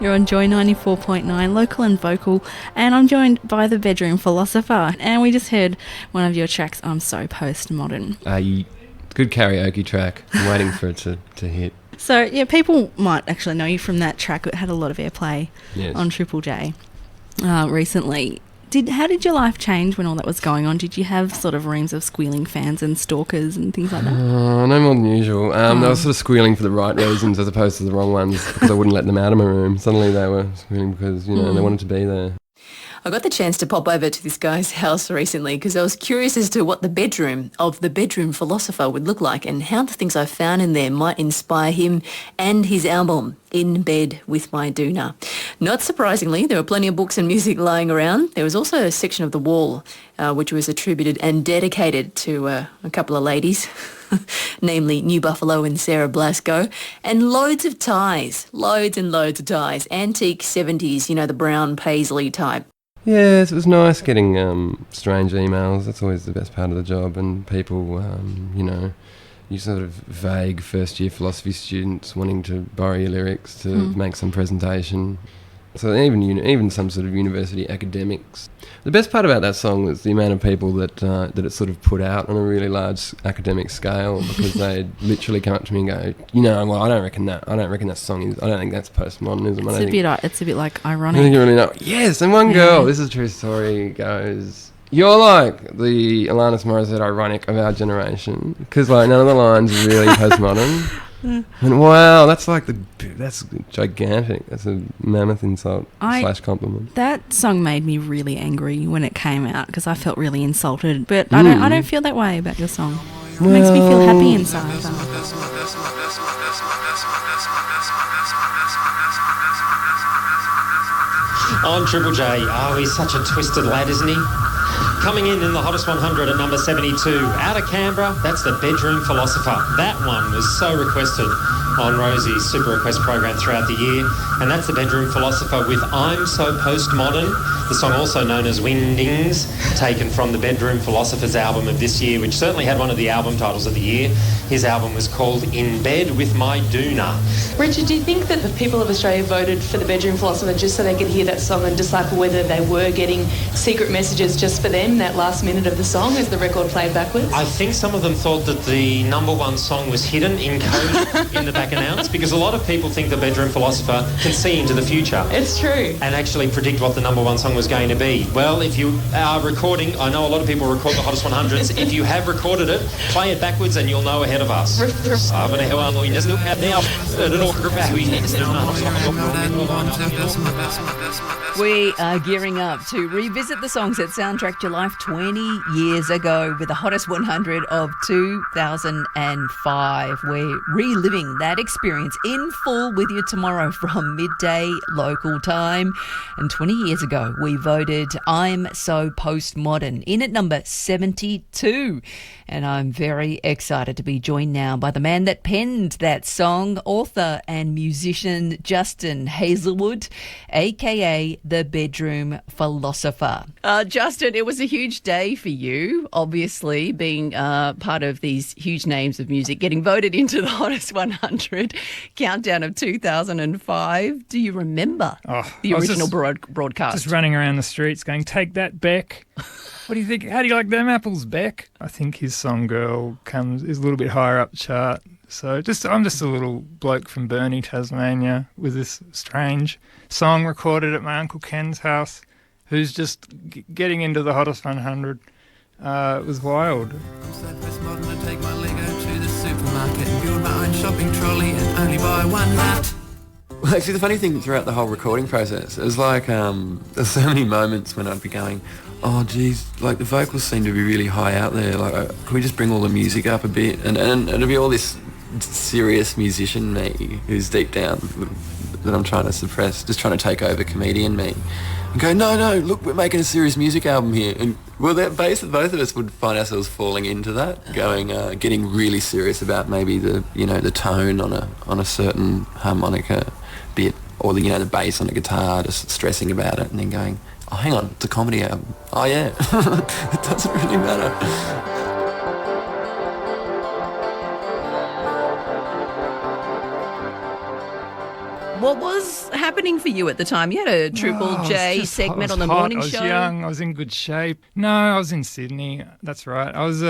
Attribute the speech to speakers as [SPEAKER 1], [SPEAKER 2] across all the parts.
[SPEAKER 1] You're on Joy 94.9, local and vocal, and I'm joined by the Bedroom Philosopher. And we just heard one of your tracks, I'm So Postmodern.
[SPEAKER 2] Good karaoke track. I'm waiting for it to hit.
[SPEAKER 1] So, yeah, people might actually know you from that track. It had a lot of airplay on Triple J recently. How did your life change when all that was going on? Did you have sort of reams of squealing fans and stalkers and things like that?
[SPEAKER 2] No more than usual. They were sort of squealing for the right reasons as opposed to the wrong ones because I wouldn't let them out of my room. Suddenly they were squealing because, they wanted to be there.
[SPEAKER 3] I got the chance to pop over to this guy's house recently because I was curious as to what the bedroom of the Bedroom Philosopher would look like and how the things I found in there might inspire him and his album, In Bed With My Doona. Not surprisingly, there were plenty of books and music lying around. There was also a section of the wall which was attributed and dedicated to a couple of ladies, namely New Buffalo and Sarah Blasco, and loads of ties, loads and loads of ties, antique 70s, the brown paisley type.
[SPEAKER 2] Yes, it was nice getting strange emails. That's always the best part of the job. And people, you sort of vague first-year philosophy students wanting to borrow your lyrics to make some presentation. So even some sort of university academics. The best part about that song was the amount of people that it sort of put out on a really large academic scale because they'd literally come up to me and go, well, I don't reckon that song is. I don't think that's postmodernism.
[SPEAKER 1] It's a bit like ironic.
[SPEAKER 2] I think you really know. Yes, and one girl, this is a true story, goes, "You're like the Alanis Morissette ironic of our generation," because none of the lines are really postmodern. And wow, that's gigantic. That's a mammoth insult / compliment.
[SPEAKER 1] That song made me really angry when it came out because I felt really insulted. But I don't feel that way about your song. It makes me feel happy inside.
[SPEAKER 4] On Triple J, he's such a twisted lad, isn't he? Coming in the hottest 100 at number 72, out of Canberra, that's the Bedroom Philosopher. That one was so requested on Rosie's Super Request program throughout the year, and that's the Bedroom Philosopher with I'm So Postmodern, the song also known as Windings, taken from the Bedroom Philosopher's album of this year, which certainly had one of the album titles of the year. His album was called In Bed With My Doona.
[SPEAKER 5] Richard, do you think that the people of Australia voted for the Bedroom Philosopher just so they could hear that song and decipher whether they were getting secret messages just for them, that last minute of the song as the record played backwards?
[SPEAKER 4] I think some of them thought that the number one song was hidden in code in the back announce, because a lot of people think the Bedroom Philosopher can see into the future.
[SPEAKER 5] It's true.
[SPEAKER 4] And actually predict what the number one song was going to be. Well, if you are recording, I know a lot of people record the hottest 100s. If you have recorded it, play it backwards and you'll know ahead of us.
[SPEAKER 3] We are gearing up to revisit the songs that soundtracked your life 20 years ago with the hottest 100 of 2005. We're reliving that experience in full with you tomorrow from midday local time. And 20 years ago, we voted I'm So Postmodern in at number 72. And I'm very excited to be joined now by the man that penned that song, author and musician Justin Hazelwood, a.k.a. the Bedroom Philosopher. Justin, it was a huge day for you, obviously, being part of these huge names of music, getting voted into the hottest 100 countdown of 2005. Do you remember the original broadcast?
[SPEAKER 6] Just running around the streets going, "Take that, Beck." What do you think? How do you like them apples, Beck? I think his song Girl is a little bit higher up the chart. So I'm just a little bloke from Burnie, Tasmania, with this strange song recorded at my Uncle Ken's house, who's just getting into the hottest 100. It was wild.
[SPEAKER 7] I'm so postmodern, I take my Lego to the supermarket and build my own shopping trolley and only buy one hat. Well, actually, the funny thing throughout the whole recording process, it was like there's so many moments when I'd be going, oh, geez, the vocals seem to be really high out there. Can we just bring all the music up a bit? And it'll be all this serious musician me who's deep down that I'm trying to suppress, just trying to take over comedian me. And go, no, look, we're making a serious music album here. And well, both of us would find ourselves falling into that, going, getting really serious about maybe the tone on a certain harmonica bit, or the bass on a guitar, just stressing about it, and then going, oh, hang on, it's a comedy album. Oh yeah, it doesn't really matter.
[SPEAKER 3] What was happening happening for you at the time? You had a Triple J segment on the morning show.
[SPEAKER 6] I was young. I was in good shape. No, I was in Sydney. That's right. I was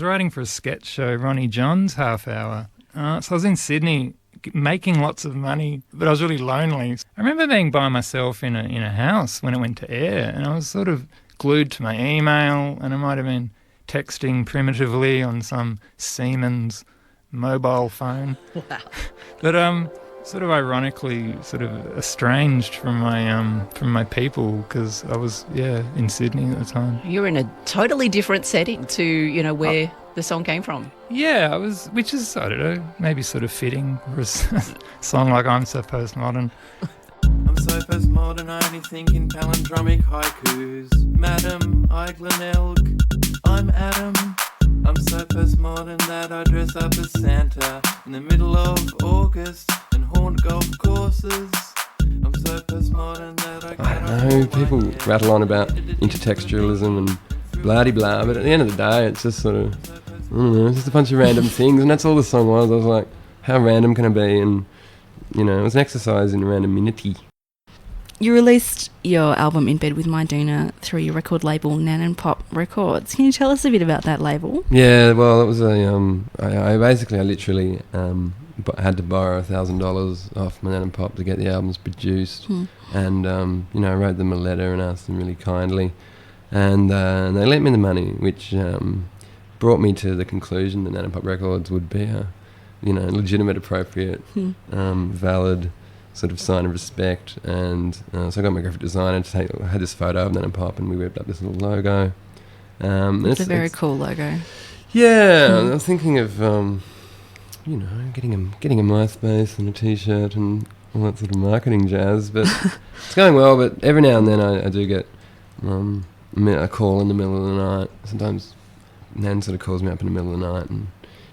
[SPEAKER 6] writing for a sketch show, Ronnie John's Half Hour. So I was in Sydney making lots of money, but I was really lonely. I remember being by myself in a house when it went to air, and I was sort of glued to my email, and I might have been texting primitively on some Siemens mobile phone.
[SPEAKER 3] Wow.
[SPEAKER 6] But sort of ironically sort of estranged from my people because I was in Sydney at the time.
[SPEAKER 3] You're in a totally different setting to where the song came from.
[SPEAKER 6] Yeah, which is, I don't know, maybe sort of fitting for a song like I'm So Postmodern.
[SPEAKER 7] I'm so postmodern, I only think in palindromic haikus. Madam, I Glenelg, I'm Adam. I'm so postmodern that I dress up as Santa in the middle of August and haunt golf courses. I'm so postmodern that
[SPEAKER 2] I know, people rattle on about intertextualism and blah-de-blah, but at the end of the day, it's just sort of, I don't know, it's just a bunch of random things, and that's all the song was. I was like, how random can it be? And, it was an exercise in randomity.
[SPEAKER 1] You released your album In Bed with My Doona through your record label Nan Pop Records. Can you tell us a bit about that label?
[SPEAKER 2] Yeah, well, it was I literally had to borrow $1,000 off my Nan Pop to get the albums produced, and I wrote them a letter and asked them really kindly, and they lent me the money, which brought me to the conclusion that Nan Pop Records would be a legitimate, appropriate, valid sort of sign of respect, and so I got my graphic designer to had this photo of Nan Pop, and we whipped up this little logo.
[SPEAKER 1] It's a very cool logo.
[SPEAKER 2] Yeah, I was thinking of getting a MySpace and a T-shirt and all that sort of marketing jazz, but it's going well. But every now and then I do get a call in the middle of the night. Sometimes Nan sort of calls me up in the middle of the night and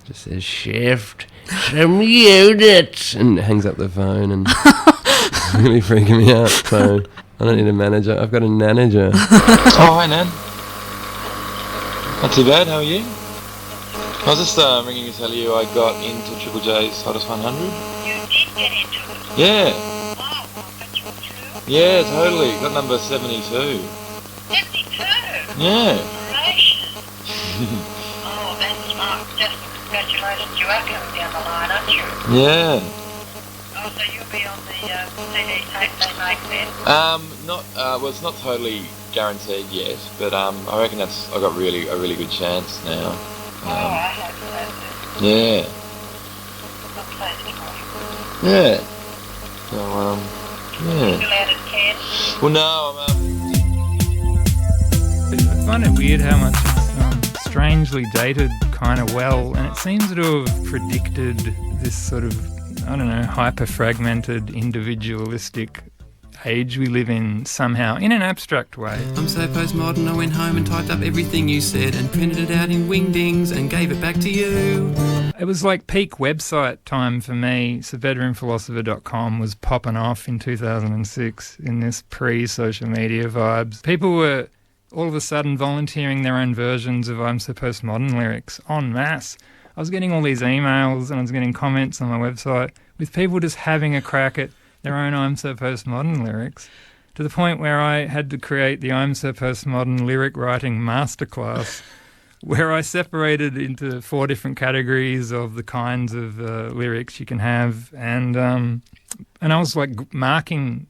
[SPEAKER 2] just says, "Shift, some unit," and hangs up the phone, and it's really freaking me out. So I don't need a manager. I've got a nanager.
[SPEAKER 8] Oh, hi, Nan. Not too bad. How are you? I was just ringing to tell you I got into Triple J's Hottest 100.
[SPEAKER 9] You did get into it?
[SPEAKER 8] Yeah.
[SPEAKER 9] Wow, that's you too?
[SPEAKER 8] Yeah, totally. Got number 72.
[SPEAKER 9] 72?
[SPEAKER 8] Yeah.
[SPEAKER 9] Congratulations. Oh, that's smart. Just congratulations. You are coming down the line, aren't you?
[SPEAKER 8] Yeah.
[SPEAKER 9] Oh, so you'll be on the CD tape they make then?
[SPEAKER 8] Well, it's not totally guaranteed yet, but I reckon I got a really good chance now.
[SPEAKER 9] I hope so.
[SPEAKER 8] Yeah.
[SPEAKER 9] I'm pleased for you.
[SPEAKER 8] Yeah. So, yeah.
[SPEAKER 9] Still out at 10?
[SPEAKER 8] Well, no,
[SPEAKER 6] I find it weird how much it's strangely dated kind of well, and it seems to have predicted this sort of, I don't know, hyper-fragmented, individualistic age we live in somehow, in an abstract way.
[SPEAKER 7] I'm so postmodern, I went home and typed up everything you said and printed it out in wingdings and gave it back to you.
[SPEAKER 6] It was like peak website time for me. So bedroomphilosopher.com was popping off in 2006 in this pre-social media vibes. People were all of a sudden volunteering their own versions of I'm So Postmodern lyrics en masse. I was getting all these emails and I was getting comments on my website with people just having a crack at their own I'm So Postmodern lyrics, to the point where I had to create the I'm So Postmodern lyric writing masterclass, where I separated into 4 different categories of the kinds of lyrics you can have, and I was like marking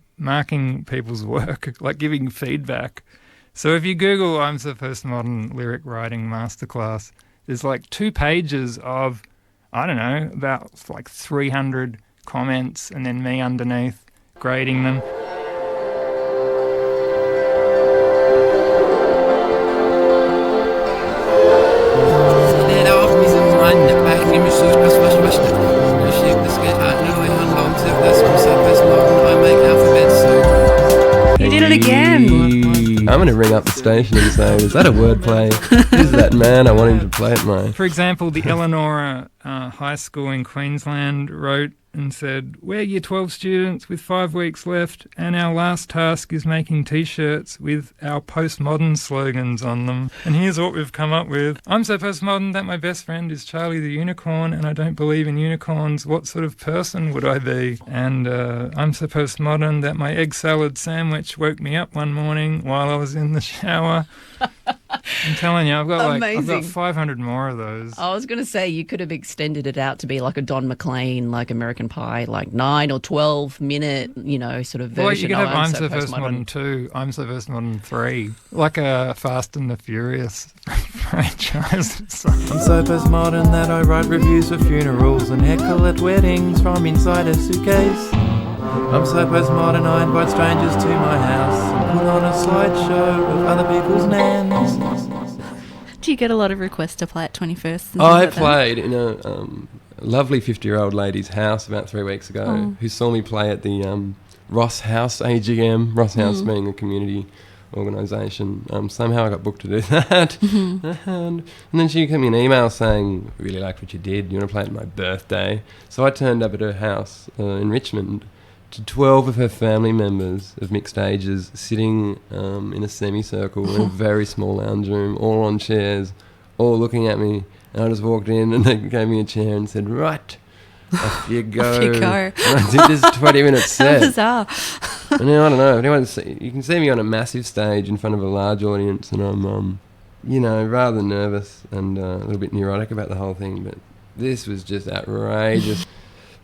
[SPEAKER 6] people's work, like giving feedback. So if you Google I'm So Postmodern lyric writing masterclass, there's like 2 pages of, I don't know, about like 300 comments, and then me underneath grading them.
[SPEAKER 1] You did it again!
[SPEAKER 2] I'm going to ring up the station and say, is that a wordplay? Who's that man? I want him to play it, mate.
[SPEAKER 6] For example, the Eleanora High School in Queensland wrote and said, "We're Year 12 students with 5 weeks left, and our last task is making T-shirts with our postmodern slogans on them. And here's what we've come up with. I'm so postmodern that my best friend is Charlie the Unicorn, and I don't believe in unicorns. What sort of person would I be? And I'm so postmodern that my egg salad sandwich woke me up one morning while I was in the shower." I'm telling you, I've got 500 more of those.
[SPEAKER 3] I was going to say you could have extended it out to be like a Don McLean, like American Pie, like 9 or 12 minute, sort of version.
[SPEAKER 6] Well, you could have I'm so
[SPEAKER 3] postmodern
[SPEAKER 6] 2, I'm so postmodern 3, like a Fast and the Furious franchise.
[SPEAKER 10] I'm so postmodern that I write reviews for funerals and heckle at weddings from inside a suitcase. I'm so postmodern I invite strangers to my house and put on a slideshow of other people's nans.
[SPEAKER 1] Do you get a lot of requests to play at 21st?
[SPEAKER 2] I played in a lovely 50-year-old lady's house about 3 weeks ago who saw me play at the Ross House AGM, Ross House being a community organisation. Somehow I got booked to do that. And then she sent me an email saying, "Really liked what you did, you want to play at my birthday?" So I turned up at her house in Richmond to 12 of her family members of mixed ages sitting in a semicircle in a very small lounge room, all on chairs, all looking at me. And I just walked in and they gave me a chair and said, "Right, off you go."
[SPEAKER 1] Off you go.
[SPEAKER 2] And I did this 20-minute set.
[SPEAKER 1] How bizarre.
[SPEAKER 2] And I don't know, you can see me on a massive stage in front of a large audience, and I'm, rather nervous and a little bit neurotic about the whole thing, but this was just outrageous.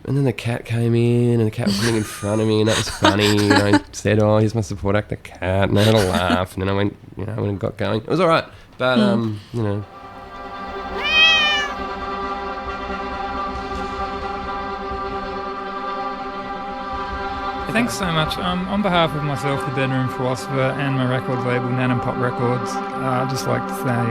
[SPEAKER 2] And then the cat came in, and the cat was sitting in front of me, and that was funny. And I said, "Oh, here's my support actor, cat," and I had a laugh, and then I went, and got going. It was all right, but
[SPEAKER 6] Thanks so much. On behalf of myself, the Bedroom Philosopher, and my record label, Nan Pop Records, I'd just like to say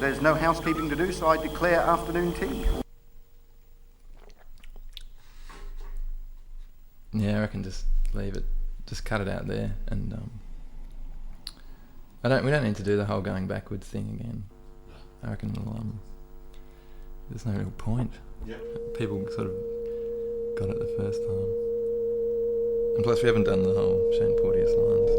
[SPEAKER 11] there's no housekeeping to do, so I declare afternoon tea.
[SPEAKER 10] Yeah, I reckon just leave it, just cut it out there, and we don't need to do the whole going backwards thing again. I reckon there's no real point. Yep. People sort of got it the first time, and plus we haven't done the whole Shane Porteous lines.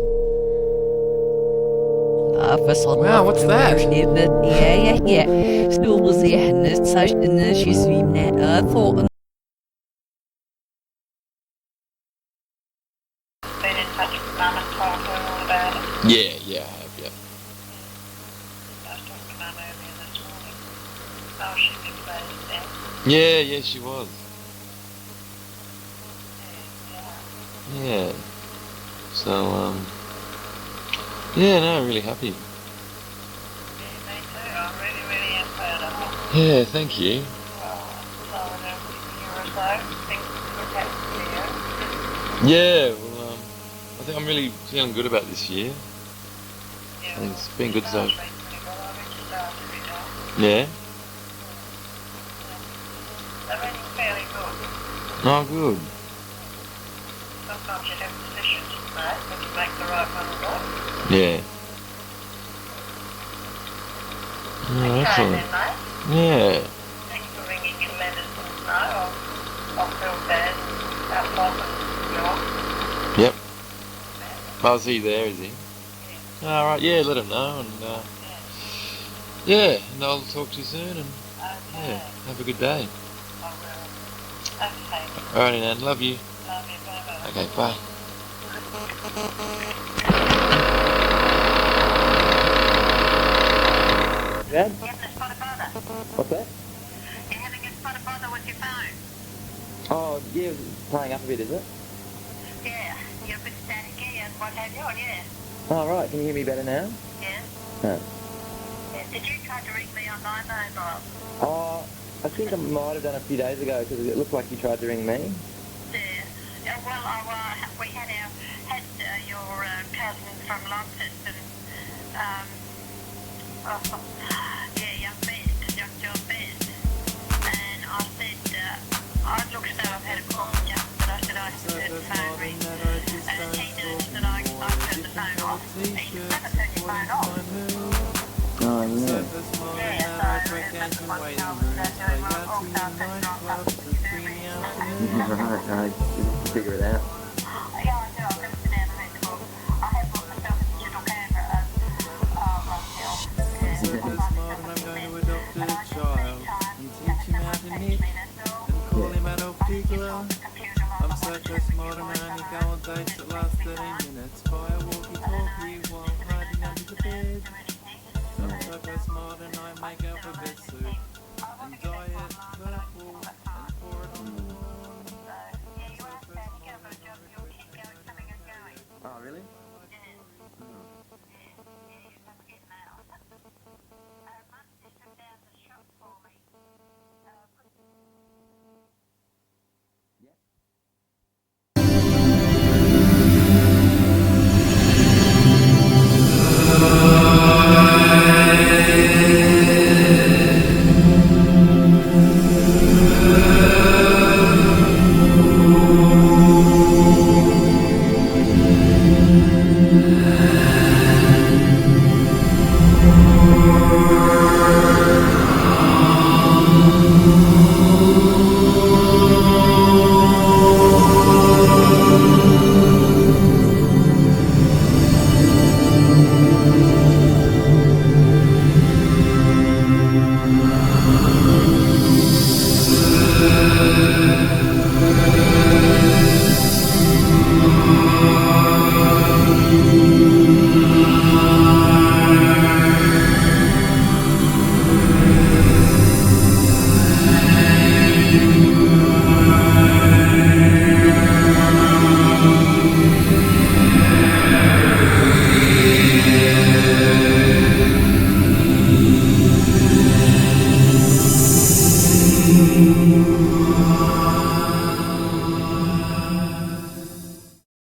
[SPEAKER 3] Wow,
[SPEAKER 10] what's that?
[SPEAKER 3] Yeah. Still was there, and it's such an issue. I thought.
[SPEAKER 9] Been in touch with Mum and told her all about it.
[SPEAKER 8] Yeah, I have, yeah.
[SPEAKER 9] I was talking to Mum earlier this morning. Oh, she'd been closed then.
[SPEAKER 8] Yeah, she was.
[SPEAKER 9] Yeah.
[SPEAKER 8] So, really happy.
[SPEAKER 9] Yeah, me too. I really am proud of it.
[SPEAKER 8] Yeah, thank you.
[SPEAKER 9] So in a year or so, things could happen to you.
[SPEAKER 8] Yeah, well, I think I'm really feeling good about this year.
[SPEAKER 9] Yeah,
[SPEAKER 8] I think it's been good so.
[SPEAKER 9] Yeah.
[SPEAKER 8] Yeah?
[SPEAKER 9] They're really fairly good.
[SPEAKER 8] Oh, good.
[SPEAKER 9] Sometimes you have decisions to make, but you make the right one or not.
[SPEAKER 8] Yeah.
[SPEAKER 9] Okay
[SPEAKER 8] Excellent.
[SPEAKER 9] then, mate.
[SPEAKER 8] Yeah.
[SPEAKER 9] Thanks for ringing and letting us know. I'll feel bad how often you're.
[SPEAKER 8] Yep. Oh, is he there, is he?
[SPEAKER 9] Yeah.
[SPEAKER 8] Alright, yeah, let him know, and and I'll talk to you soon, and
[SPEAKER 9] Okay.
[SPEAKER 8] have a good day.
[SPEAKER 9] I will. Okay.
[SPEAKER 8] Alrighty, Nan, love you.
[SPEAKER 9] Love you. Bye-bye.
[SPEAKER 8] Okay, bye.
[SPEAKER 9] You having a spot of bother?
[SPEAKER 12] What's that?
[SPEAKER 9] You having a spot of bother with your phone?
[SPEAKER 12] Oh, yeah, playing up a bit, is it?
[SPEAKER 9] Yeah. You're a bit staticky and what have you, yeah.
[SPEAKER 12] Oh, right, can you hear me better now?
[SPEAKER 9] Yeah.
[SPEAKER 12] No.
[SPEAKER 9] Yeah. Did you try to ring me on my mobile?
[SPEAKER 12] Oh, I think I might have done a few days ago because it looked like you tried to ring me.
[SPEAKER 9] Yeah. We had your cousin from Launceston, young John Best, and I said, I'd look as though I've had a call from Justin, but I said I heard the phone ring, and he noticed that I turned the phone off. He never turned your phone off.
[SPEAKER 12] Oh, yeah.
[SPEAKER 9] Yeah, so that's what I was doing. Well, Folkstar said,
[SPEAKER 12] Right, I figure it out.